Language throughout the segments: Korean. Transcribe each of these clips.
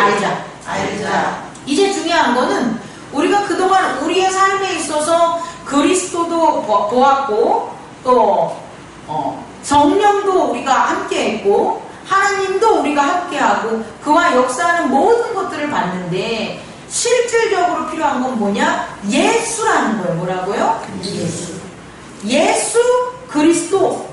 알자. 이제 중요한 거는 우리가 그동안 우리의 삶에 있어서 그리스도도 보았고 또 성령도 우리가 함께했고 하나님도 우리가 함께하고 그와 역사하는 모든 것들을 봤는데 실질적으로 필요한 건 뭐냐? 예수라는 거예요. 뭐라고요? 예수 그리스도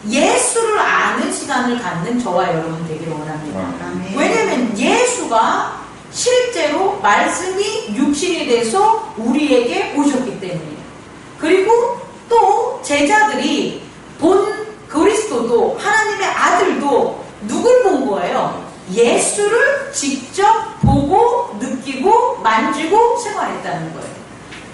예수를 아는 시간을 갖는 저와 여러분 되기를 원합니다. 왜냐면 예수가 실제로 말씀이 육신이 돼서 우리에게 오셨기 때문이에요. 그리고 또 제자들이 본 그리스도도 하나님의 아들도 누굴 본 거예요? 예수를 직접 보고 느끼고 만지고 생활했다는 거예요.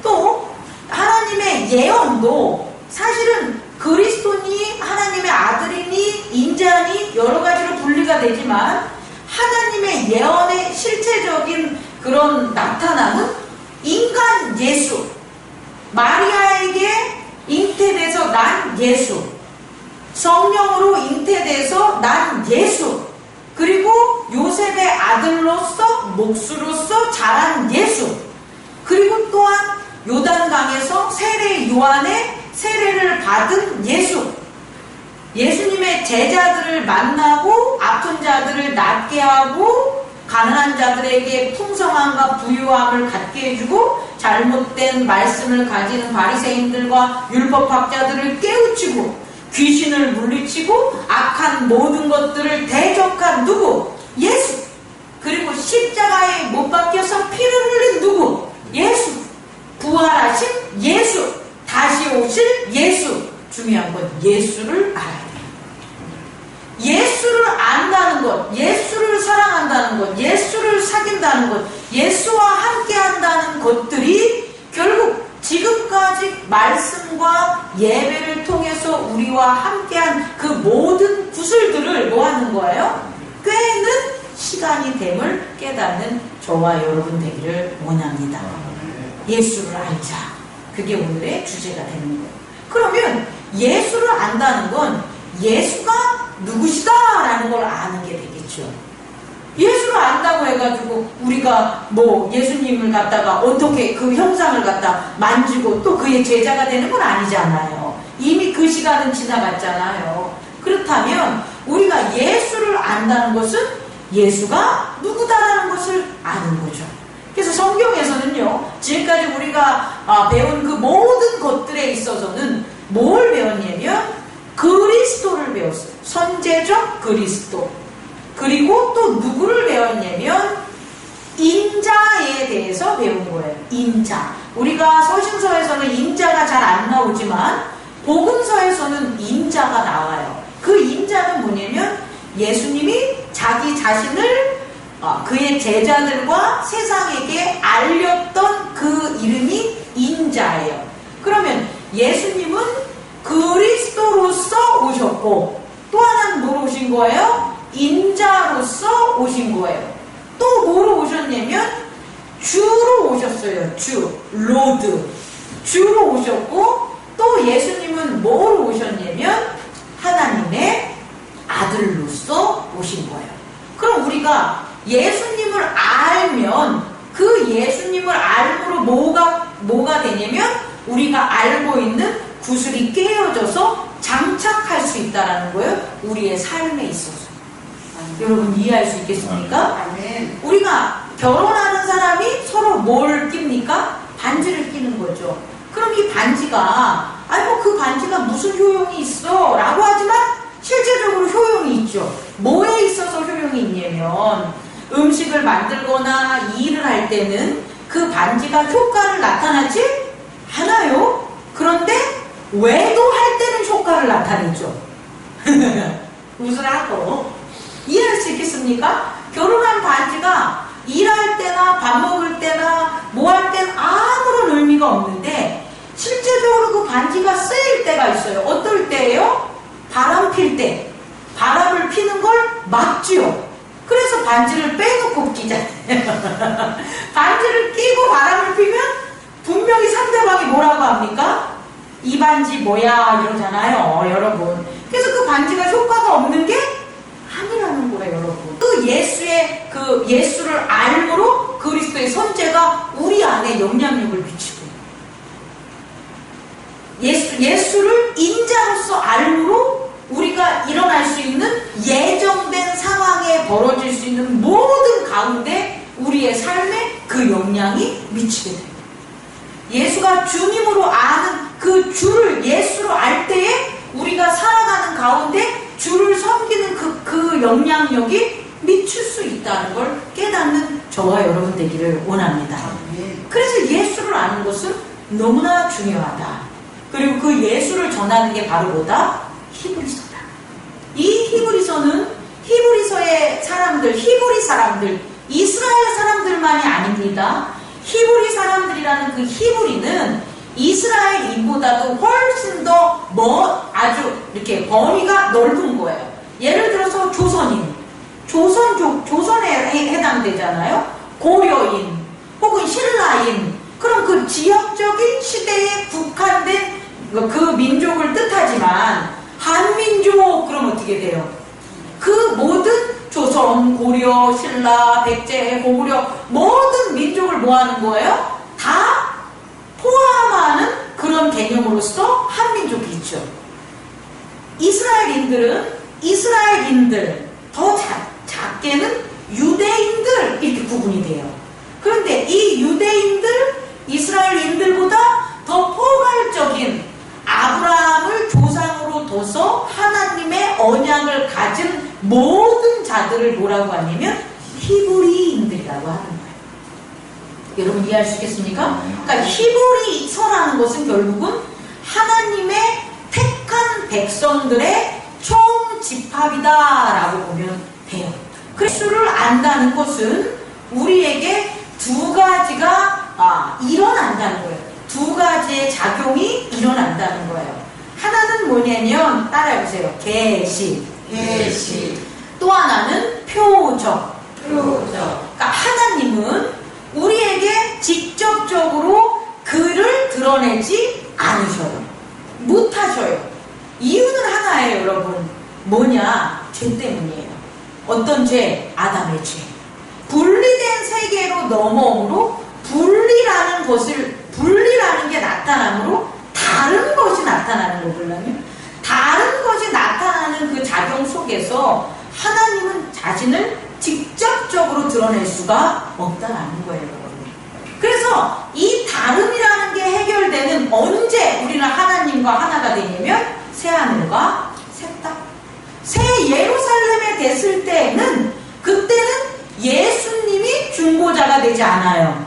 또 하나님의 예언도 사실은 그리스도니 하나님의 아들이니 인자니 여러 가지로 분리가 되지만 하나님의 예언의 실체적인 그런 나타남은 인간 예수, 마리아에게 잉태돼서 난 예수, 성령으로 잉태돼서 난 예수, 그리고 요셉의 아들로서 목수로서 자란 예수, 그리고 또한 요단강에서 세례 요한의 세례를 받은 예수, 예수님의 제자들을 만나고 아픈 자들을 낫게 하고 가난한 자들에게 풍성함과 부유함을 갖게 해주고 잘못된 말씀을 가지는 바리새인들과 율법학자들을 깨우치고 귀신을 물리치고 악한 모든 것들을 대적한 누구? 예수. 그리고 십자가에 못 박혀서 피를 흘린 누구? 예수. 부활하신 예수. 다시 오실 예수. 중요한 건 예수를 알아야 돼요. 예수를 안다는 것, 예수를 사랑한다는 것, 예수를 사귄다는 것, 예수와 함께 한다는 것들이 결국 지금까지 말씀과 예배를 통해서 우리와 함께한 그 모든 구슬들을 뭐 하는 거예요? 꿰는 시간이 됨을 깨닫는 저와 여러분 되기를 원합니다. 예수를 알자. 그게 오늘의 주제가 되는 거예요. 그러면 예수를 안다는 건 예수가 누구시다라는 걸 아는 게 되겠죠. 예수를 안다고 해가지고 우리가 뭐 예수님을 갖다가 어떻게 그 형상을 갖다 만지고 또 그의 제자가 되는 건 아니잖아요. 이미 그 시간은 지나갔잖아요. 그렇다면 우리가 예수를 안다는 것은 예수가 누구다라는 것을 아는 거죠. 그래서 성경에서는요, 지금까지 우리가 배운 그 모든 것들에 있어서는 뭘 배웠냐면 그리스도를 배웠어요. 선제적 그리스도. 그리고 또 누구를 배웠냐면 인자에 대해서 배운 거예요. 인자. 우리가 서신서에서는 인자가 잘 안 나오지만 복음서에서는 인자가 나와요. 그 인자는 뭐냐면 예수님이 자기 자신을 그의 제자들과 세상에게 알렸던 그 이름이 인자예요. 그러면 예수님은 그리스도로서 오셨고 또 하나는 뭐로 오신 거예요? 인자로서 오신 거예요. 또 뭐로 오셨냐면 주로 오셨어요. 주, 로드. 주로 오셨고 또 예수님은 뭐로 오셨냐면 하나님의 아들로서 오신 거예요. 그럼 우리가 예수님을 알면 그 예수님을 알므로 뭐가 되냐면 우리가 알고 있는 구슬이 깨어져서 장착할 수 있다는 거예요. 우리의 삶에 있어서. 여러분 이해할 수 있겠습니까? 우리가 결혼하는 사람이 서로 뭘 낍니까? 반지를 끼는 거죠. 그럼 이 반지가 그 반지가 무슨 효용이 있어? 라고 하지만 실제적으로 효용이 있죠. 뭐에 있어서 효용이 있냐면 음식을 만들거나 일을 할 때는 그 반지가 효과를 나타나지 않아요. 그런데 외도할 때는 효과를 나타내죠. 웃으라고. 이해할 수 있겠습니까? 결혼한 반지가 일할 때나 밥 먹을 때나 뭐 할 땐 아무런 의미가 없는데 실제적으로 그 반지가 쓰일 때가 있어요. 어떨 때예요? 바람 필 때. 바람을 피는 걸 막지요. 그래서 반지를 빼놓고 끼잖아요. 반지를 끼고 바람을 피면 분명히 상대방이 뭐라고 합니까? 이 반지 뭐야 이러잖아요, 여러분. 그래서 그 반지가 효과가 없는 게 아니라는 거예요, 여러분. 그 예수의 그 예수를 알므로 그리스도의 선죄가 우리 안에 영향력을 미치고, 예수를 인자로서 알므로 우리가 일어날 수 있는 예정된 상황에 벌어질 수 있는 모든 가운데 우리의 삶에 그 영향이 미치게 됩니다. 예수가 주님으로 아는 그 주를 예수로 알 때에 우리가 살아가는 가운데 주를 섬기는 그 영향력이 미칠 수 있다는 걸 깨닫는 저와 여러분 되기를 원합니다. 그래서 예수를 아는 것은 너무나 중요하다. 그리고 그 예수를 전하는 게 바로 뭐다? 히브리서다. 이 히브리서는 히브리서의 사람들, 히브리 사람들, 이스라엘 사람들만이 아닙니다. 히브리 사람들이라는 그 히브리는 이스라엘인보다도 훨씬 더 아주 이렇게 범위가 넓은 거예요. 예를 들어서 조선인, 조선에 해당되잖아요. 고려인 혹은 신라인, 그럼 그 지역적인 시대에 국한된 그 민족을 뜻하지만 한민족 그럼 어떻게 돼요? 그 모든 조선, 고려, 신라, 백제, 고구려 모든 민족을 뭐하는 거예요? 다 포함하는 그런 개념으로서 한민족이 있죠. 이스라엘인들, 더 작게는 유대인들 이렇게 구분이 돼요. 그런데 이 유대인들, 이스라엘인들보다 더 포괄적인 아브라함을 조상으로 둬서 하나님의 언약을 가진 모든 자들을 뭐라고 하냐면 히브리인들이라고 하는 거예요. 여러분 이해할 수 있겠습니까? 그러니까 히브리서라는 것은 결국은 하나님의 택한 백성들의 총집합이다라고 보면 돼요. 예수를 안다는 것은 우리에게 두 가지가 일어난다는 거예요. 두 가지의 작용이 일어난다는 거예요. 하나는 뭐냐면 따라해보세요. 계시. 또 하나는 표적. 그러니까 하나님은 우리에게 직접적으로 그를 드러내지 않으셔요. 못하셔요. 이유는 하나예요, 여러분. 뭐냐? 죄 때문이에요. 어떤 죄? 아담의 죄. 분리된 세계로 넘어옴으로 분리라는 게 나타남으로 다른 것이 나타나는 거 보려면 다른 것이 나타나는 그 작용 속에서 하나님은 자신을 직접적으로 드러낼 수가 없다라는 거예요, 여러분. 그래서 이 다름이라는 게 해결되는 언제 우리는 하나님과 하나가 되냐면 새하늘과 새 땅, 새 예루살렘에 됐을 때는 그때는 예수님이 중보자가 되지 않아요.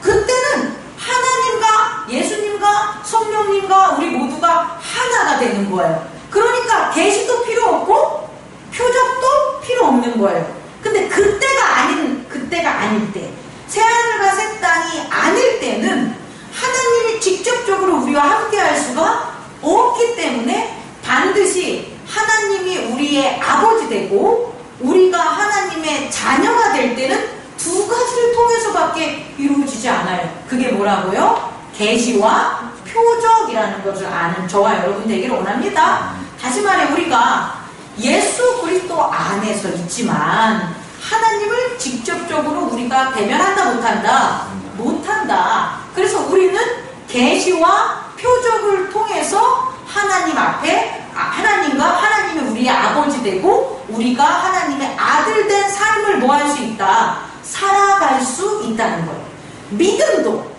그때는 하나님과 예수님과 성령님과 우리 모두가 하나가 되는 거예요. 그러니까 계시도 필요 없고 표적도 필요 없는 거예요. 근데 그때가 아닐 때, 새하늘과 새 땅이 아닐 때는 하나님이 직접적으로 우리와 함께 할 수가 없기 때문에 반드시 하나님이 우리의 아버지 되고 우리가 하나님의 자녀가 될 때는 두 가지를 통해서밖에 이루어지지 않아요. 그게 뭐라고요? 계시와 표적이라는 것을 아는 저와 여러분 되기를 원합니다. 다시 말해 우리가 예수 그리스도 안에서 있지만 하나님을 직접적으로 우리가 대면한다 못한다? 못한다. 그래서 우리는 계시와 표적을 통해서 하나님 앞에 하나님이 우리의 아버지 되고 우리가 하나님의 아들 된 삶을 뭐 할 수 있다? 살아갈 수 있다는 거예요. 믿음도,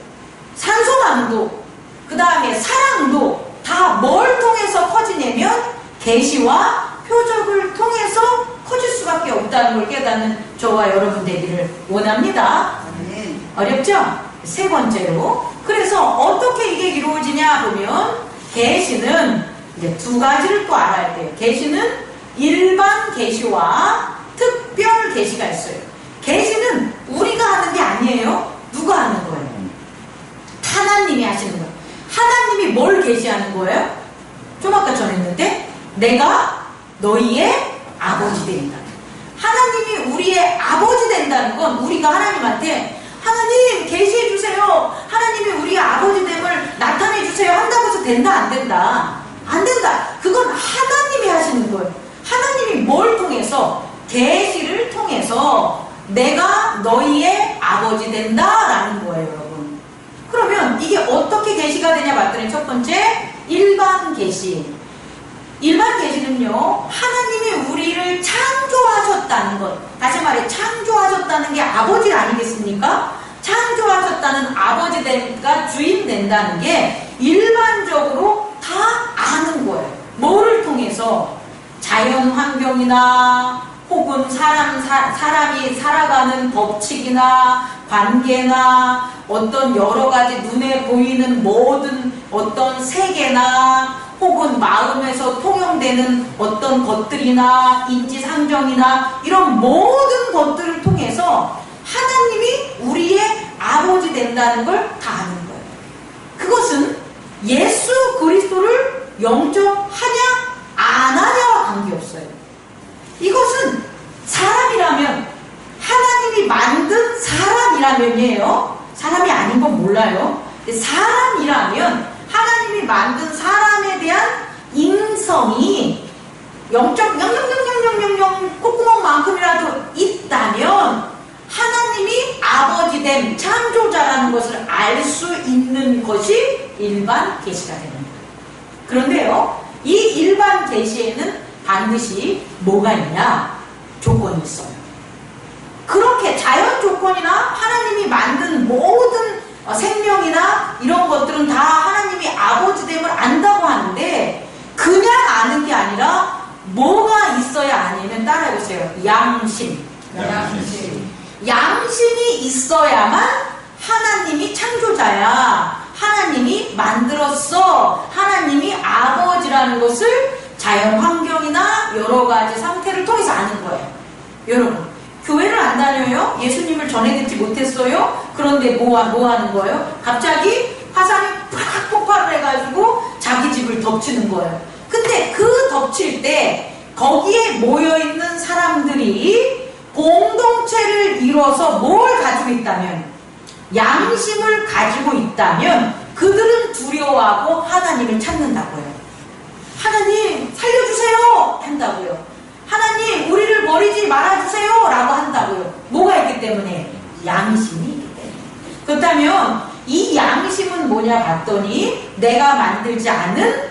산소망도, 그 다음에 사랑도 다 뭘 통해서 커지냐면 계시와 표적을 통해서 커질 수밖에 없다는 걸 깨닫는 저와 여러분 되기를 원합니다. 어렵죠? 세 번째로, 그래서 어떻게 이게 이루어지냐 보면 계시는 이제 두 가지를 또 알아야 돼요. 계시는 일반 계시와 특별 계시가 있어요. 계시는 우리가 하는 게 아니에요. 누가 하는 거예요? 하나님이 하시는 거예요. 하나님이 뭘 계시하는 거예요? 좀 아까 전했는데 내가 너희의 아버지 된다. 하나님이 우리의 아버지 된다는 건 우리가 하나님한테 하나님 계시해 주세요. 하나님이 우리의 아버지 됨을 나타내 주세요. 한다고 해서 된다 안 된다? 안 된다. 그건 하나님이 하시는 거예요. 하나님이 뭘 통해서? 계시를 통해서 내가 너희의 아버지 된다라는 거예요, 여러분. 그러면 이게 어떻게 계시가 되냐 봤더니 첫 번째, 일반 계시. 일반 계시는요, 하나님이 우리를 창조하셨다는 것. 다시 말해, 창조하셨다는 게 아버지 아니겠습니까? 창조하셨다는 아버지가 주인 된다는 게 일반적으로 다 아는 거예요. 뭐를 통해서? 자연 환경이나 혹은 사람이 살아가는 법칙이나 관계나 어떤 여러 가지 눈에 보이는 모든 어떤 세계나 혹은 마음에서 통용되는 어떤 것들이나 인지상정이나 이런 모든 것들을 통해서 하나님이 우리의 아버지 된다는 걸 다 아는 거예요. 그것은 예수 그리스도를 영접하냐 안 하냐와 관계없어요. 이것은 사람이라면, 하나님이 만든 사람이라면이에요. 사람이 아닌 건 몰라요. 사람이라면 하나님이 만든 사람에 대한 인성이 0.000000 콧구멍만큼이라도 있다면 하나님이 아버지됨, 창조자라는 것을 알 수 있는 것이 일반 계시가 되는 거예요. 그런데요, 이 일반 계시에는 반드시 뭐가 있냐? 조건이 있어요. 그렇게 자연 조건이나 하나님이 만든 모든 생명이나 이런 것들은 다 하나님이 아버지됨을 안다고 하는데, 그냥 아는 게 아니라 뭐가 있어야 아니면 따라해보세요. 양심. 양심이 있어야만 하나님이 창조자야, 하나님이 만들었어, 하나님이 아버지라는 것을 자연 환경이나 여러 가지 상태를 통해서 아는 거예요. 여러분, 교회를 안 다녀요? 예수님을 전해 듣지 못했어요? 그런데 뭐 하는 거예요? 갑자기 화산이 팍 폭발을 해가지고 자기 집을 덮치는 거예요. 근데 그 덮칠 때 거기에 모여있는 사람들이 공동체를 이뤄서 뭘 가지고 있다면, 양심을 가지고 있다면 그들은 두려워하고 하나님을 찾는다고요. 하나님 살려주세요 한다고요. 하나님 우리를 버리지 말아주세요 라고 한다고요. 뭐가 있기 때문에? 양심이 있기 때문에. 그렇다면 이 양심은 뭐냐 봤더니, 내가 만들지 않은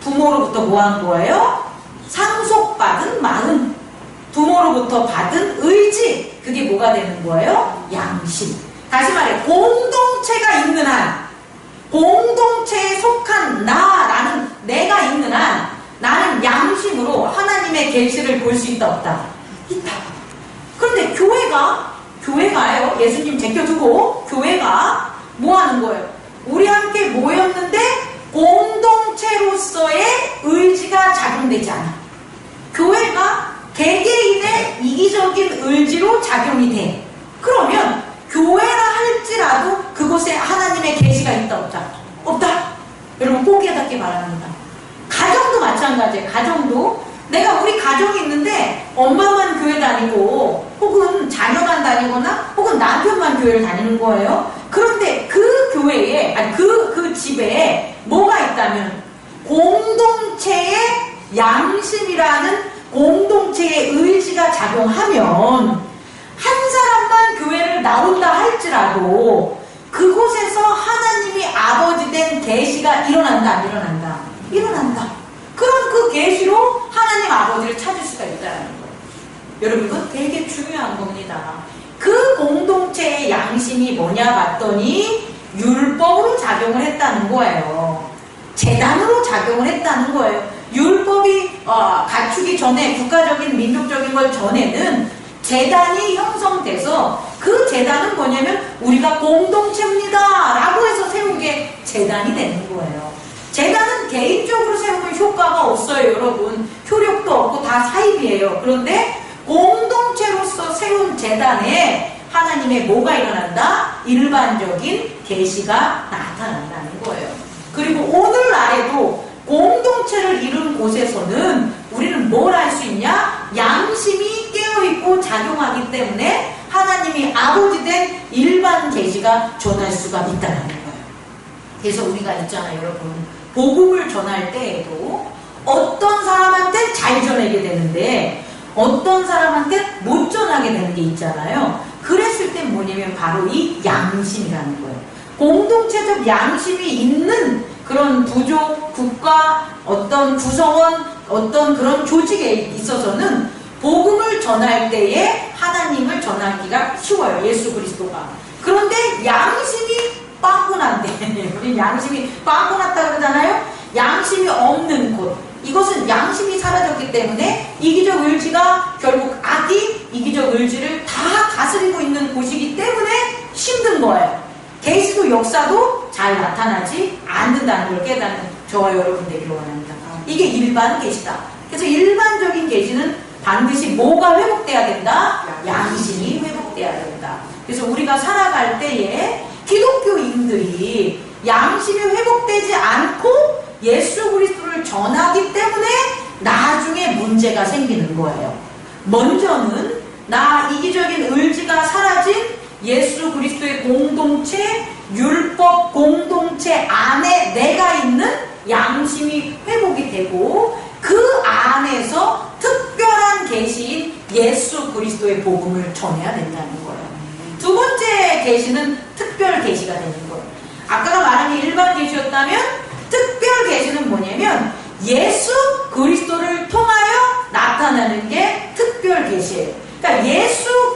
부모로부터 뭐 한 거예요? 상속받은 마음, 부모로부터 받은 의지, 그게 뭐가 되는 거예요? 양심. 다시 말해, 공동체가 있는 한, 공동체에 속한 나라는 내가 있는 한, 나는 양심으로 하나님의 계시를 볼 수 있다 없다? 있다. 그런데 교회가요, 예수님 제껴두고 교회가 뭐 하는 거예요? 우리 함께 모였는데 공동체로서의 의지가 작용되지 않아. 교회가 개개인의 이기적인 의지로 작용이 돼. 그러면 교회라 할지라도 그곳에 하나님의 계시가 있다 없다? 없다. 여러분 꼭 깨닫기 바랍니다. 가정도 마찬가지예요. 가정도 내가 우리 가정이 있는데 엄마만 교회 다니고 혹은 자녀만 다니거나 혹은 남편만 교회를 다니는 거예요. 그런데 그 교회에, 아니 그 집에 뭐가 있다면 공동체의 양심이라는 공동체의 의지가 작용하면, 한 사람만 교회를 나온다 할지라도 그곳에서 하나님이 아버지 된 계시가 일어난다 안 일어난다? 일어난다. 그럼 그 계시로 하나님 아버지를 찾을 수가 있다는 거예요. 여러분 이건 되게 중요한 겁니다. 그 공동체의 양심이 뭐냐 봤더니 율법으로 작용을 했다는 거예요. 제단으로 작용을 했다는 거예요. 율법이 갖추기 전에, 국가적인 민족적인 걸 전에는 제단이 형성돼서, 그 제단은 뭐냐면 우리가 공동체입니다 라고 해서 세운 게 제단이 되는 거예요. 제단은 개인적으로 세우면 효과가 없어요. 여러분 효력도 없고 다 사입이에요. 그런데 공동체로서 세운 제단에 하나님의 뭐가 일어난다? 일반적인 계시가 나타난다는 거예요. 그리고 오늘날에도 공동체를 이룬 곳에서는 우리는 뭘 할 수 있냐? 양심이 깨어있고 작용하기 때문에 하나님이 아버지 된 일반 계시가 전할 수가 있다는 거예요. 그래서 우리가 있잖아요, 여러분. 복음을 전할 때에도 어떤 사람한테 잘 전하게 되는데 어떤 사람한테 못 전하게 되는 게 있잖아요. 그랬을 땐 뭐냐면 바로 이 양심이라는 거예요. 공동체적 양심이 있는 그런 부족, 국가, 어떤 구성원, 어떤 그런 조직에 있어서는 복음을 전할 때에 하나님을 전하기가 쉬워요. 예수 그리스도가. 그런데 양심이 빵꾸난데 우리 양심이 빵꾸났다 그러잖아요. 양심이 없는 곳, 이것은 양심이 사라졌기 때문에 이기적 의지가 결국 악이 이기적 의지를 다 다스리고 있는 곳이기 때문에 힘든 거예요. 계시도 역사도 잘 나타나지 않는다는 걸 깨닫는 저와 여러분 되기를 원합니다. 이게 일반 계시다. 그래서 일반적인 계시는 반드시 뭐가 회복돼야 된다? 양심이 회복돼야 된다. 그래서 우리가 살아갈 때에 기독교인들이 양심이 회복되지 않고 예수 그리스도를 전하기 때문에 나중에 문제가 생기는 거예요. 먼저는 나 이기적인 의지가 사라진 예수 그리스도의 공동체, 율법 공동체 안에 내가 있는 양심이 회복이 되고 그 안에서 특별한 계시인 예수 그리스도의 복음을 전해야 된다는 거예요. 두 번째 계시는 특별 계시가 되는 거예요. 아까가 말한 게 일반 계시였다면 특별 계시는 뭐냐면 예수 그리스도를 통하여 나타나는 게 특별 계시예요. 그러니까 예수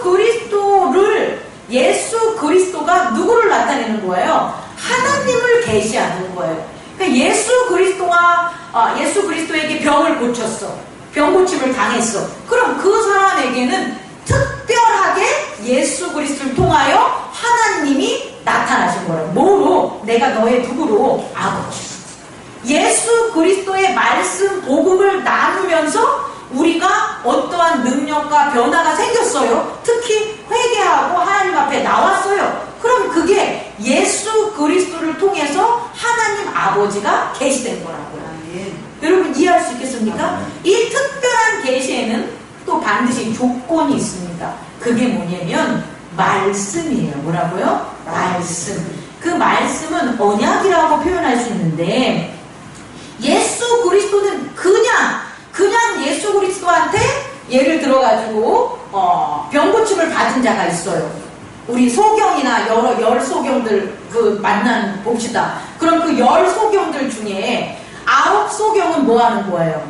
그리스도가 누구를 나타내는 거예요? 하나님을 계시하는 거예요. 그러니까 예수 그리스도에게 병을 고쳤어. 병 고침을 당했어. 그럼 그 사람에게는 특별하게 예수 그리스도를 통하여 하나님이 나타나신 거예요. 뭐로? 내가 너의 누구로? 아버지. 예수 그리스도의 말씀 복음을 나누면서 우리가 어떠한 능력과 변화가 생겼어요. 특히 회개하고 하나님 앞에 나왔어요. 그럼 그게 예수 그리스도를 통해서 하나님 아버지가 계시된 거라고요. 여러분 이해할 수 있겠습니까? 이 특별한 계시에는 또 반드시 조건이 있습니다. 그게 뭐냐면 말씀이에요. 뭐라고요? 말씀. 그 말씀은 언약이라고 표현할 수 있는데 예수 그리스도는 그냥 예수 그리스도한테 예를 들어가지고 병 고침을 받은 자가 있어요. 우리 소경이나 여러 열 소경들 그 만난 봅시다. 그럼 그 열 소경들 중에 9소경은 뭐 하는 거예요?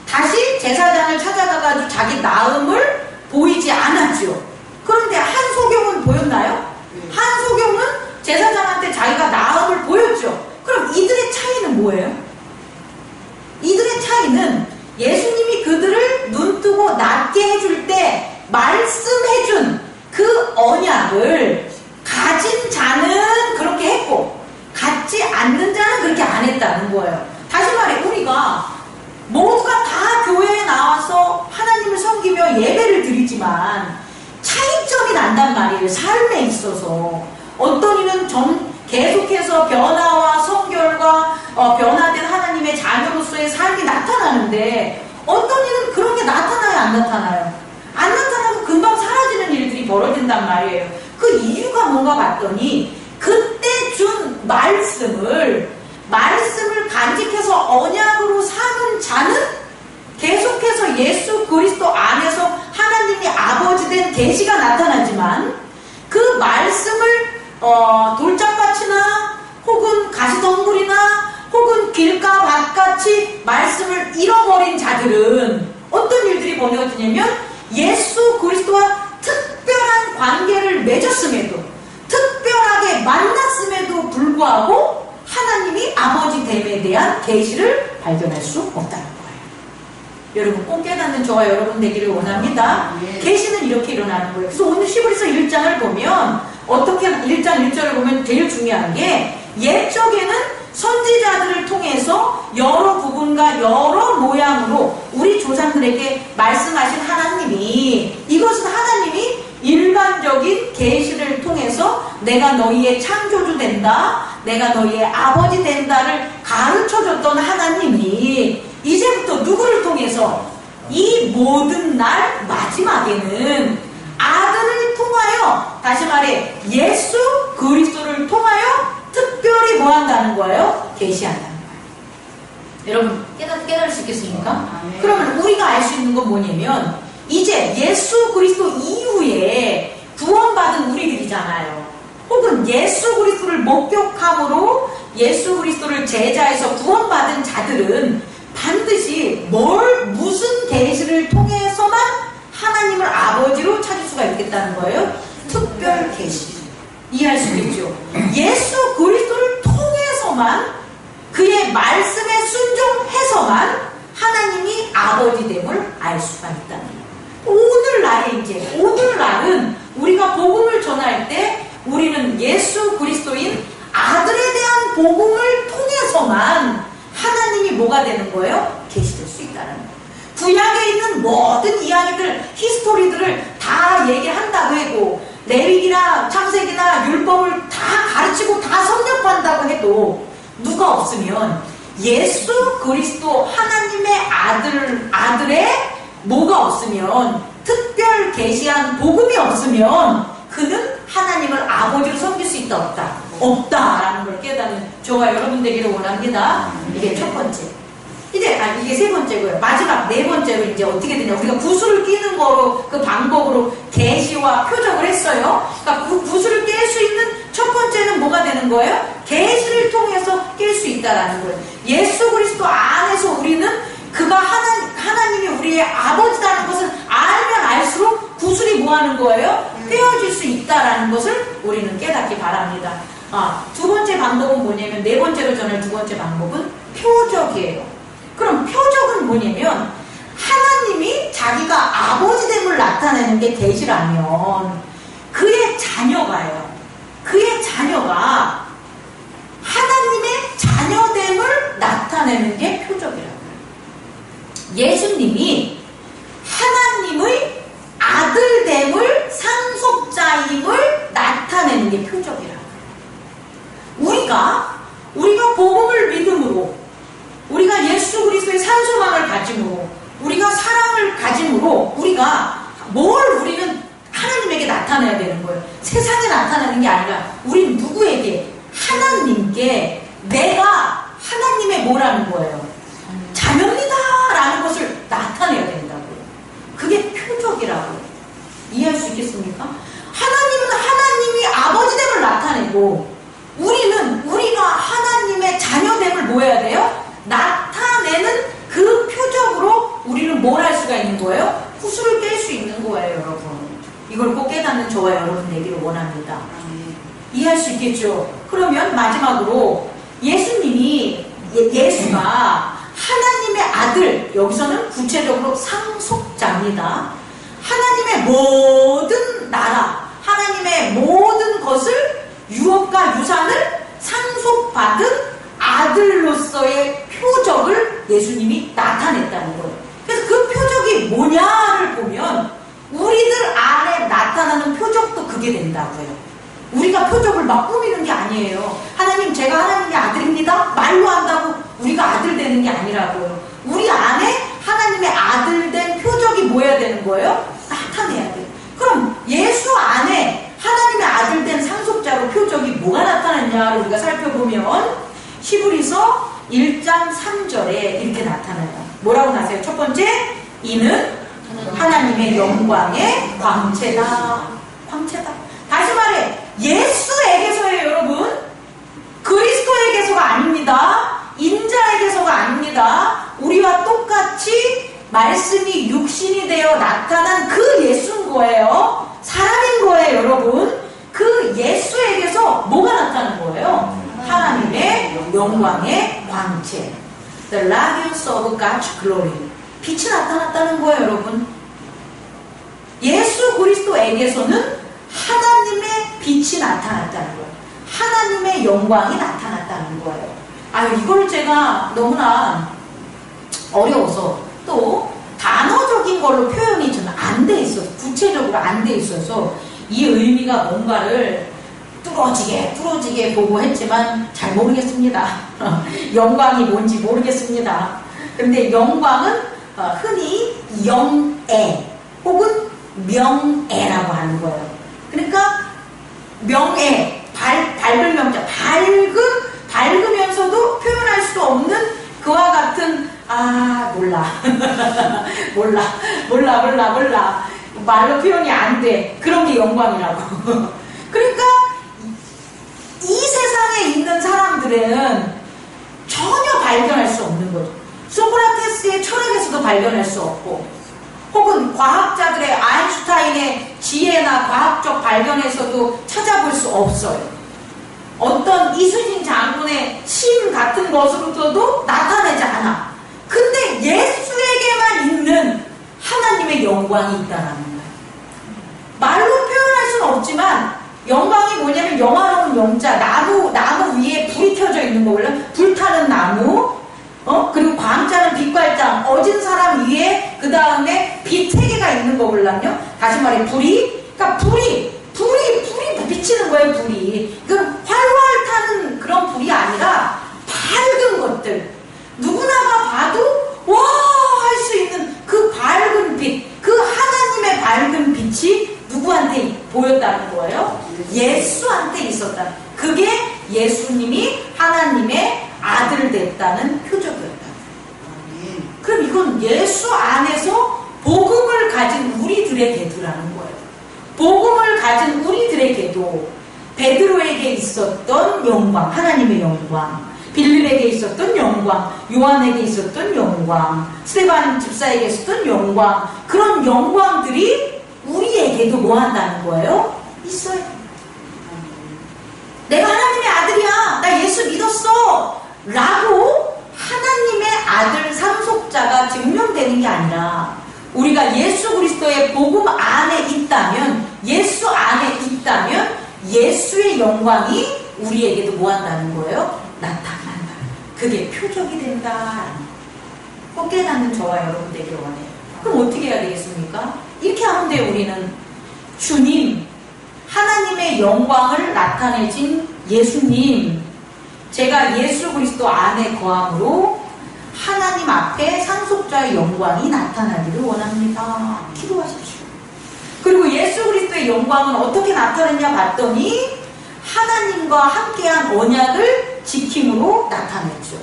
다시 제사장을 찾아가가지고 자기 나음을 보이지 않았죠. 그런데 한 소경은 보였나요? 한 소경은 제사장한테 자기가 나음을 보였죠. 그럼 이들의 차이는 뭐예요? 이들의 차이는 예수님이 그들을 눈뜨고 낫게 해줄 때 말씀해준 그 언약을 가진 자는 그렇게 했고 갖지 않는 자는 그렇게 안 했다는 거예요. 다시 말해 우리가 모두가 다 교회에 나와서 하나님을 섬기며 예배를 드리지만 차이점이 난단 말이에요. 삶에 있어서 어떤 이는 계속해서 변화와 성결과 변화된 하나님의 자녀로서의 삶이 나타나는데 어떤 일은 그런 게 나타나요? 안 나타나요? 안 나타나고 금방 사라지는 일들이 벌어진단 말이에요. 그 이유가 뭔가 봤더니 그때 준 말씀을 간직해서 언약으로 사는 자는 계속해서 예수 그리스도 안에서 하나님이 아버지 된 계시가 나타나지만 그 말씀을 돌짝밭이나 혹은 가시덩굴이나 혹은 길가 밭같이 말씀을 잃어버린 자들은 어떤 일들이 벌어지냐면 예수 그리스도와 특별한 관계를 맺었음에도 특별하게 만났음에도 불구하고 하나님이 아버지 됨에 대한 계시를 발견할 수 없다는 거예요. 여러분 꼭 깨닫는 저와 여러분 되기를 원합니다. 계시는 이렇게 일어나는 거예요. 그래서 오늘 히브리서 1장을 보면 어떻게 1장 1절을 보면 제일 중요한 게 옛적에는 선지자들을 통해서 여러 부분과 여러 모양으로 우리 조상들에게 말씀하신 하나님이 이것은 하나님이 일반적인 계시를 통해서 내가 너희의 창조주 된다, 내가 너희의 아버지 된다를 가르쳐줬던 하나님이 이제부터 누구를 통해서 이 모든 날 마지막에는 아들을 통하여 다시 말해 예수 그리스도를 통하여 특별히 뭐 한다는 거예요? 계시한다는 거예요. 여러분 깨달을 수 있겠습니까? 그러면 우리가 알 수 있는 건 뭐냐면 이제 예수 그리스도 이후에 구원받은 우리들이잖아요. 혹은 예수 그리스도를 목격함으로 예수 그리스도를 제자에서 구원받은 자들은 반드시 무슨 계시를 통해서만 하나님을 아버지로 찾을 수가 있겠다는 거예요. 특별 계시. 이해할 수 있죠? 예수 그리스도를 통해서만, 그의 말씀에 순종해서만 하나님이 아버지됨을 알 수가 있다는 거예요. 오늘날은 우리가 복음을 전할 때 우리는 예수 그리스도인 아들에 대한 복음을 통해서만 하나님이 뭐가 되는 거예요? 계시될 수 있다는 거예요. 구약에 있는 모든 이야기들, 히스토리들을 다 얘기한다고 해도, 레위기나 창세기나 율법을 다 가르치고 다 섭렵한다고 해도 누가 없으면, 예수 그리스도 하나님의 아들의 뭐가 없으면, 특별 계시한 복음이 없으면 그는 하나님을 아버지로 섬길 수 있다 없다? 없다라는 걸 깨닫는 저와 여러분 되기를 원합니다. 이게 첫 번째. 이게 세 번째고요. 마지막 네 번째로 이제 어떻게 되냐, 우리가 구슬을 끼는 거로, 그 방법으로 계시와 표적을 했어요. 그러니까 그 구슬을 깰 수 있는 첫 번째는 뭐가 되는 거예요? 계시를 통해서 깰 수 있다라는 거예요. 예수 그리스도 안에서 우리는 그가 하나님이 우리의 아버지라는 것을 알면 알수록 구슬이 뭐 하는 거예요? 꿰어질 수 있다라는 것을 우리는 깨닫기 바랍니다. 두 번째 방법은 뭐냐면, 네 번째로 전할 두 번째 방법은 표적이에요. 그럼 표적은 뭐냐면, 하나님이 자기가 아버지됨을 나타내는 게 계시라면 그의 자녀가요. 그의 자녀가 하나님의 자녀됨을 나타내는 게 표적이라고요. 예수님이 하나님의 아들됨을, 상속자임을 나타내는 게 표적이라고요. 우리가 복음을 믿음으로, 우리가 예수 그리스도의 산소망을 가짐으로, 우리가 사랑을 가짐으로 우리는 하나님에게 나타내야 되는 거예요. 세상에 나타나는 게 아니라 우린 누구에게? 하나님께 내가 하나님의 뭐라는 거예요? 자녀입니다 라는 것을 나타내야 된다고요. 그게 표적이라고요. 이해할 수 있겠습니까? 하나님은 하나님이 아버지됨을 나타내고, 우리가 하나님의 자녀됨을 뭐 해야 돼요? 나타내는 그 표적으로 우리는 뭘 할 수가 있는 거예요? 구슬을 깰 수 있는 거예요, 여러분. 이걸 꼭 깨닫는 저와 여러분 되기를 원합니다. 이해할 수 있겠죠? 그러면 마지막으로 예수가 하나님의 아들, 여기서는 구체적으로 상속자입니다. 하나님의 모든 나라, 하나님의 모든 것을, 유업과 유산을 상속받은 아들로서의 표적을 예수님이 나타냈다는 거예요. 그래서 그 표적이 뭐냐를 보면 우리들 안에 나타나는 표적도 그게 된다고요. 우리가 표적을 막 꾸미는 게 아니에요. 하나님, 제가 하나님의 아들입니다 말로 한다고 우리가 아들 되는 게 아니라고요. 우리 안에 하나님의 아들 된 표적이 뭐야 되는 거예요? 나타내야 돼요. 그럼 예수 안에 하나님의 아들 된 상속자로 표적이 뭐가 나타났냐를 우리가 살펴보면 히브리서 1장 3절에 이렇게 나타나요. 뭐라고 나세요? 첫 번째, 이는 하나님의 영광의 광채다. 광채다. 다시 말해, 예수에게서예요, 여러분. 그리스도에게서가 아닙니다. 인자에게서가 아닙니다. 우리와 똑같이 말씀이 육신이 되어 나타난 그 예수인 거예요. 사람인 거예요, 여러분. 그 예수에게서 뭐가 나타난 거예요? 하나님의 영광의 광채. The radiance of God's glory. 빛이 나타났다는 거예요, 여러분. 예수 그리스도에게서는 하나님의 빛이 나타났다는 거예요. 하나님의 영광이 나타났다는 거예요. 이걸 제가 너무나 어려워서, 또 단어적인 걸로 표현이 저는 안 돼 있어서, 구체적으로 안 돼 있어서 이 의미가 뭔가를 뚫어지게 보고 했지만 잘 모르겠습니다. 영광이 뭔지 모르겠습니다. 그런데 영광은 흔히 영애 혹은 명애라고 하는 거예요. 그러니까 명애, 밝을 명자, 밝으면서도 표현할 수 없는 그와 같은, 몰라. 몰라. 말로 표현이 안 돼. 그런 게 영광이라고. 그러니까 이 세상에 있는 사람들은 전혀 발견할 수 없는 거죠. 소크라테스의 철학에서도 발견할 수 없고, 혹은 과학자들의 아인슈타인의 지혜나 과학적 발견에서도 찾아볼 수 없어요. 어떤 이순신 장군의 심 같은 것으로도 나타내지 않아. 근데 예수에게만 있는 하나님의 영광이 있다는 거예요. 말로 표현할 수는 없지만 영광이 뭐냐면 영화로운 영자, 나무 위에 불이 켜져 있는 거 몰라? 불타는 나무, 그리고 광자는 빛깔장, 어진 사람 위에 그 다음에 빛 3개가 있는 거 몰라요? 다시 말해 그러니까 불이 비치는 거예요. 불이. 그 활활 타는 그런 불이 아니라 밝은 것들, 누구나가 봐도 와 할 수 있는 그 밝은 빛, 그 하나님의 밝은 빛이 누구한테 보였다는 거예요? 예수한테 있었다. 그게 예수님이 하나님의 아들 됐다는 표적이었다. 그럼 이건 예수 안에서 복음을 가진 우리들의 계도라는 거예요. 복음을 가진 우리들의 계도, 베드로에게 있었던 영광, 하나님의 영광, 빌립에게 있었던 영광, 요한에게 있었던 영광, 스데반 집사에게 있었던 영광, 그런 영광들이 우리에게도 뭐 한다는 거예요? 있어요. 내가 하나님의 아들이야, 나 예수 믿었어 라고 하나님의 아들 상속자가 증명되는 게 아니라, 우리가 예수 그리스도의 복음 안에 있다면, 예수 안에 있다면 예수의 영광이 우리에게도 뭐 한다는 거예요? 나타난다. 그게 표적이 된다. 꼭 깨닫는 저와 여러분 되길 원해요. 그럼 어떻게 해야 되겠습니까? 이렇게 하면 돼요. 우리는 주님, 하나님의 영광을 나타내신 예수님, 제가 예수 그리스도 안에 거함으로 하나님 앞에 상속자의 영광이 나타나기를 원합니다. 기도하십시오. 그리고 예수 그리스도의 영광은 어떻게 나타났냐 봤더니 하나님과 함께한 언약을 지킴으로 나타냈죠.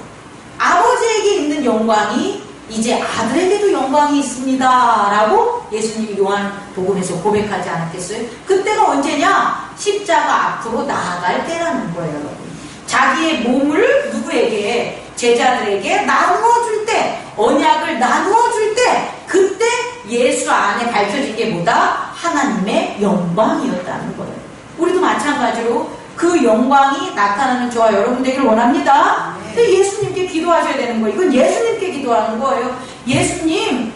아버지에게 있는 영광이 이제 아들에게도 영광이 있습니다 라고 예수님이 요한복음에서 고백하지 않았겠어요? 그때가 언제냐? 십자가 앞으로 나아갈 때라는 거예요, 여러분. 자기의 몸을 누구에게? 제자들에게 나누어 줄 때, 언약을 나누어 줄 때, 그때 예수 안에 밝혀진 게 뭐다? 하나님의 영광이었다는 거예요. 우리도 마찬가지로 그 영광이 나타나는 저와 여러분 되기를 원합니다. 근데 예수님께 기도하셔야 되는 거예요. 이건 예수님께 기도하는 거예요. 예수님,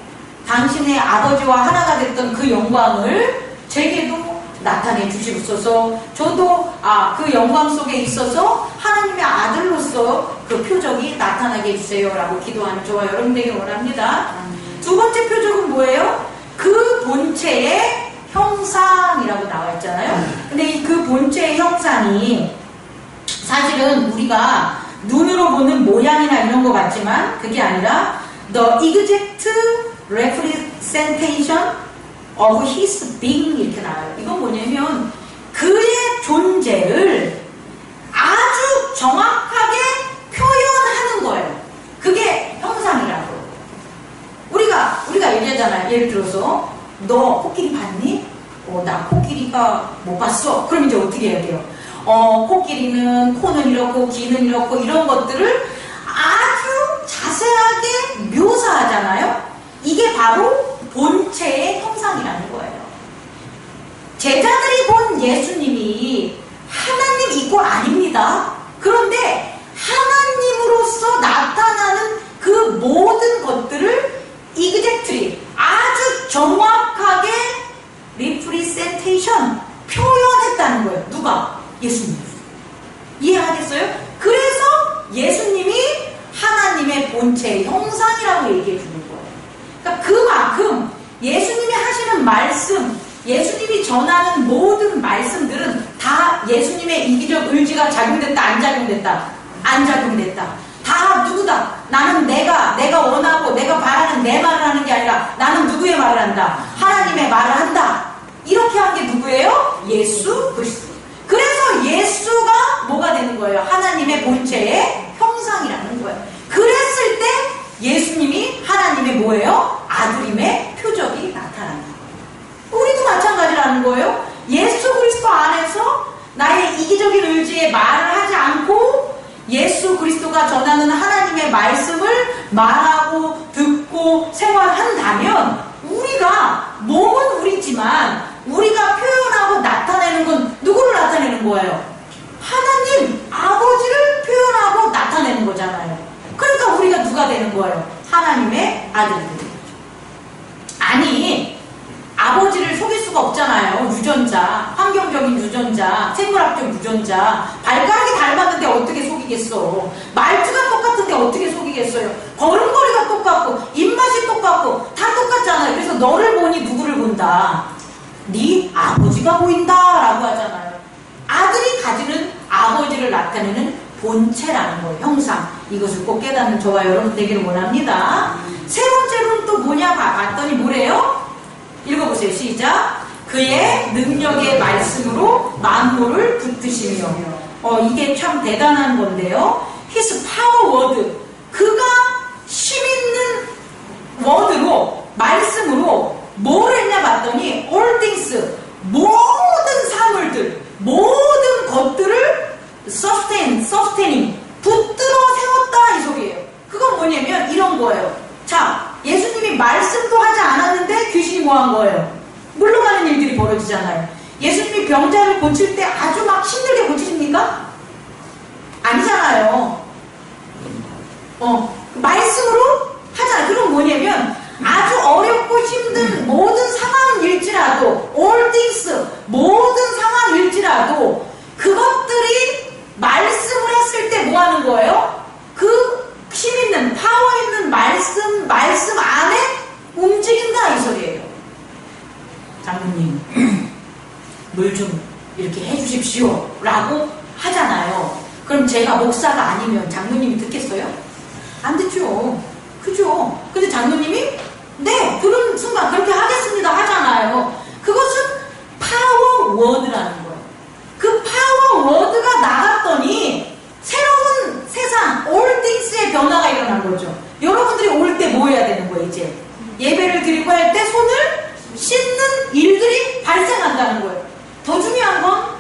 당신의 아버지와 하나가 됐던 그 영광을 제게도 나타내 주시옵소서. 저도 그 영광 속에 있어서 하나님의 아들로서 그 표적이 나타나게 해주세요 라고 기도하는 저와 여러분 되길 원합니다. 두 번째 표적은 뭐예요? 그 본체의 형상이라고 나와 있잖아요. 근데 그 본체의 형상이 사실은 우리가 눈으로 보는 모양이나 이런 것 같지만 그게 아니라 the exact representation of his being 이렇게 나와요. 이건 뭐냐면 그의 존재를 아주 정확하게 표현하는 거예요. 그게 형상이라고. 우리가 얘기하잖아요. 예를 들어서 너 코끼리 봤니? 나 코끼리가 못 봤어. 그럼 이제 어떻게 해야 돼요? 코끼리는 코는 이렇고 귀는 이렇고 이런 것들을 아주 자세하게 묘사하잖아요. 이게 바로 본체의 형상이라는 거예요. 제자들이 본 예수님이 하나님이고 아닙니다. 그런데 하나님으로서 나타나는 그 모든 것들을 exactly 아주 정확하게 representation 표현했다는 거예요. 누가? 예수님. 이해하겠어요? 그래서 예수님이 하나님의 본체의 형상이라고 얘기해 주는 거예요. 그러니까 그만큼 예수님이 하시는 말씀, 예수님이 전하는 모든 말씀들은 다 예수님의 이기적 의지가 작용됐다, 안 작용됐다? 안 작용됐다. 다 누구다? 나는 내가 원하고 내가 바라는 내 말을 하는 게 아니라 나는 누구의 말을 한다? 하나님의 말을 한다. 이렇게 한 게 누구예요? 예수 그리스도. 그래서 예수가 뭐가 되는 거예요? 하나님의 본체의 형상이라는 거예요. 그랬을 때 예수님이 하나님의 뭐예요? 아들임의 예수가 전하는 하나님의 말씀을 말하고 듣고 생활한다면 우리가 몸은 우리지만 우리가 표현하고 나타내는 건 누구를 나타내는 거예요? 하나님 아버지를 표현하고 나타내는 거잖아요. 그러니까 우리가 누가 되는 거예요? 하나님의 아들들. 아니 아버지를 속일 수가 없잖아요. 유전자, 환경적인 유전자, 생물학적 유전자. 발가락이 닮았는데 어떻게 속이겠어? 말투가 똑같은데 어떻게 속이겠어요? 걸음걸이가 똑같고 입맛이 똑같고 다 똑같잖아요. 그래서 너를 보니 누구를 본다? 네 아버지가 보인다 라고 하잖아요. 아들이 가지는 아버지를 나타내는 본체라는 거예요. 형상. 이것을 꼭 깨닫는 저와 여러분 되기를 원합니다. 세 번째로는 또 뭐냐 봤더니 뭐래요? 읽어보세요. 시작. 그의 능력의 말씀으로 만물을 붙드시며. 이게 참 대단한 건데요. His power word. 그가 힘있는 워드로, 말씀으로 뭘 했냐 봤더니 all things, 모든 사물들, 모든 것들을 sustaining, 붙들어 세웠다 이 소리예요. 그건 뭐냐면 이런 거예요. 자, 예수님이 말씀도 하지 않았는데 귀신이 뭐 한 거예요? 물러가는 일들이 벌어지잖아요. 예수님이 병자를 고칠 때 아주 막 힘들게 고치십니까? 아니잖아요. 말씀으로 하잖아요. 그건 뭐냐면 아주 어렵고 힘든 모든 상황일지라도 all things, 모든 상황일지라도 그것들이 말씀을 했을 때 뭐 하는 거예요? 그 힘있는 파워 있는 말씀 안에 움직인다 이 소리예요. 장로님 물 좀 이렇게 해주십시오 라고 하잖아요. 그럼 제가 목사가 아니면 장로님이 듣겠어요? 안 듣죠. 그죠? 근데 장로님이 네 그런 순간 그렇게 하겠습니다 하잖아요. 그것은 파워 워드라는 거예요. 그 파워 워드가 나갔더니 새로운 세상 all things의 변화가 일어난 거죠. 여러분들이 올 때 뭐 해야 되는 거예요? 이제 예배를 드리고 할 때 손을 씻는 일들이 발생한다는 거예요. 더 중요한 건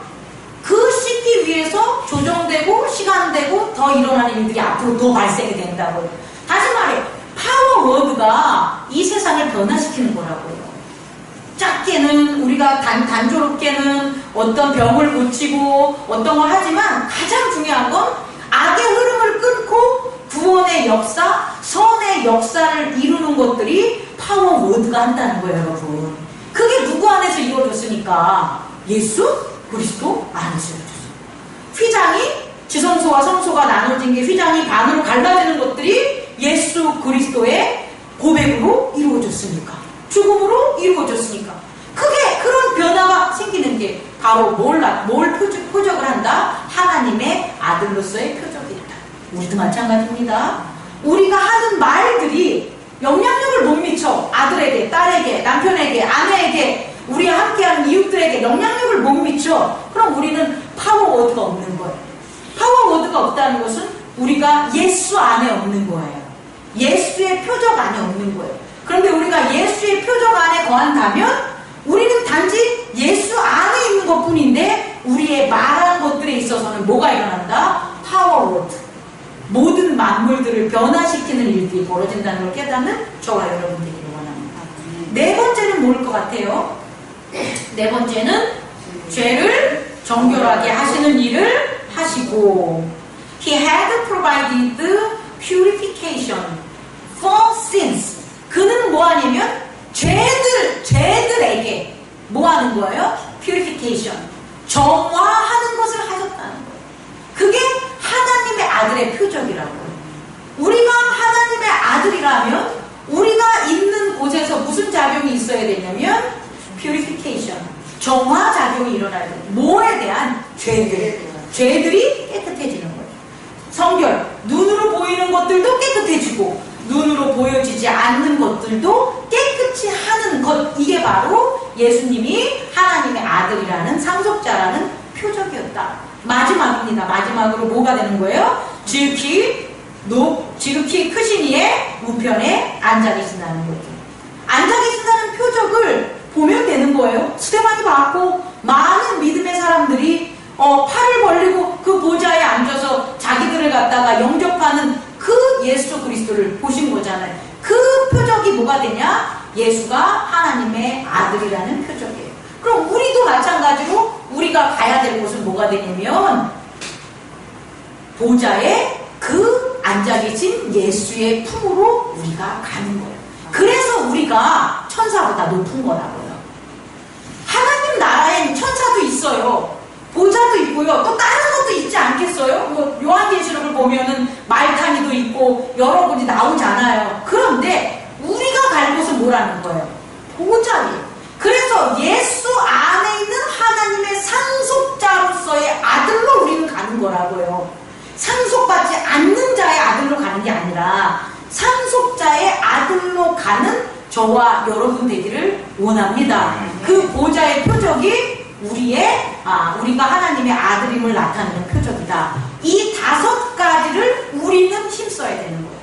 그 씻기 위해서 조정되고 시간되고 더 일어나는 일들이 앞으로 더 발생이 된다고요. 다시 말해 파워 워드가 이 세상을 변화시키는 거라고요. 작게는 우리가 단조롭게는 어떤 병을 고치고 어떤 걸 하지만 가장 중요한 건 악의 흐름을 끊고 구원의 역사, 선의 역사를 이루는 것들이 파워 워드가 한다는 거예요, 여러분. 그게 누구 안에서 이루어졌으니까? 예수 그리스도 안에서 이루어졌어요. 휘장이 지성소와 성소가 나눠진 게 휘장이 반으로 갈라지는 것들이 예수 그리스도의 고백으로 이루어졌으니까. 죽음으로 이루어졌으니까. 그게 그런 변화가 생기는 게 바로 뭘 표적을 한다? 하나님의 아들로서의 표적이다. 우리도 마찬가지입니다. 우리가 하는 말들이 영향력을 못 미쳐. 아들에게, 딸에게, 남편에게, 아내에게, 우리와 함께하는 이웃들에게 영향력을 못 미쳐. 그럼 우리는 파워워드가 없는 거예요. 파워워드가 없다는 것은 우리가 예수 안에 없는 거예요. 예수의 표적 안에 없는 거예요. 그런데 우리가 예수의 표적 안에 거한다면 우리는 단지 예수 안에 있는 것 뿐인데 우리의 말하는 것들에 있어서는 뭐가 일어난다? 파워워드. 모든 만물들을 변화시키는 일들이 벌어진다는 걸 깨닫는 저와 여러분들이 원합니다. 네 번째는 뭘 것 같아요? 네 번째는 죄를 정결하게 하시는 일을 하시고 He had provided purification for sins. 그는 뭐 하냐면 죄들에게 뭐 하는 거예요? purification. 정화하는 것을 하셨다는 거예요. 그게 하나님의 아들의 표적이라고요. 우리가 하나님의 아들이라면 우리가 있는 곳에서 무슨 작용이 있어야 되냐면 purification. 정화 작용이 일어나야 돼요. 뭐에 대한 죄들이 깨끗해지는 거예요. 성결. 눈으로 보이는 것들도 깨끗해지고 눈으로 보여지지 않는 것들도 깨끗이 하는 것. 이게 바로 예수님이 하나님의 아들이라는 상속자라는 표적이었다. 마지막입니다. 마지막으로 뭐가 되는 거예요? 지극히 크신 이의 우편에 앉아 계신다는 거죠. 앉아 계신다는 표적을 보면 되는 거예요. 스데반이 받고 많은 믿음의 사람들이 팔을 벌리고 그 보좌에 앉아서 자기들을 갖다가 영접하는 예수 그리스도를 보신 거잖아요. 그 표적이 뭐가 되냐? 예수가 하나님의 아들이라는 표적이에요. 그럼 우리도 마찬가지로 우리가 가야 될 곳은 뭐가 되냐면 보좌에 그 앉아 계신 예수의 품으로 우리가 가는 거예요. 그래서 우리가 천사보다 높은 거라고요. 하나님 나라엔 천사도 있어요. 보좌도 있고요. 또 다른 것도 있지 않겠어요? 뭐 요한계시록을 보면은 말타니도 있고 여러 군이 나오잖아요. 그런데 우리가 갈 곳은 뭐라는 거예요? 보좌예요. 그래서 예수 안에 있는 하나님의 상속자로서의 아들로 우리는 가는 거라고요. 상속받지 않는 자의 아들로 가는 게 아니라 상속자의 아들로 가는 저와 여러분 되기를 원합니다. 그 보좌의 표적이 우리가 하나님의 아들임을 나타내는 표적이다. 이 5가지를 우리는 힘써야 되는 거예요.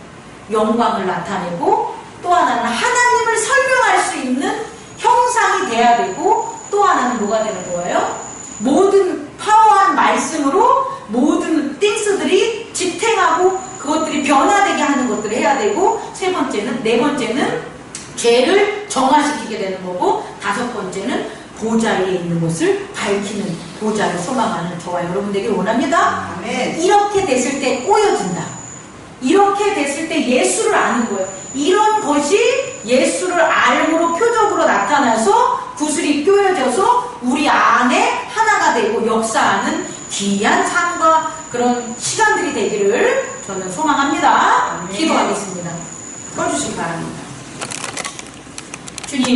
영광을 나타내고, 또 하나는 하나님을 설명할 수 있는 형상이 돼야 되고, 또 하나는 뭐가 되는 거예요? 모든 파워한 말씀으로 모든 띵스들이 지탱하고 그것들이 변화되게 하는 것들을 해야 되고, 네 번째는 죄를 정화시키게 되는 거고, 5번째는 보좌 위에 있는 것을 밝히는, 보좌를 소망하는 저와 여러분 되길 원합니다. 아멘. 이렇게 됐을 때 꼬여진다. 이렇게 됐을 때 예수를 아는 거예요. 이런 것이 예수를 알므로 표적으로 나타나서 구슬이 꿰어져서 우리 안에 하나가 되고 역사하는 귀한 삶과 그런 시간들이 되기를 저는 소망합니다. 아멘. 기도하겠습니다. 꺼주시기 바랍니다. 주님,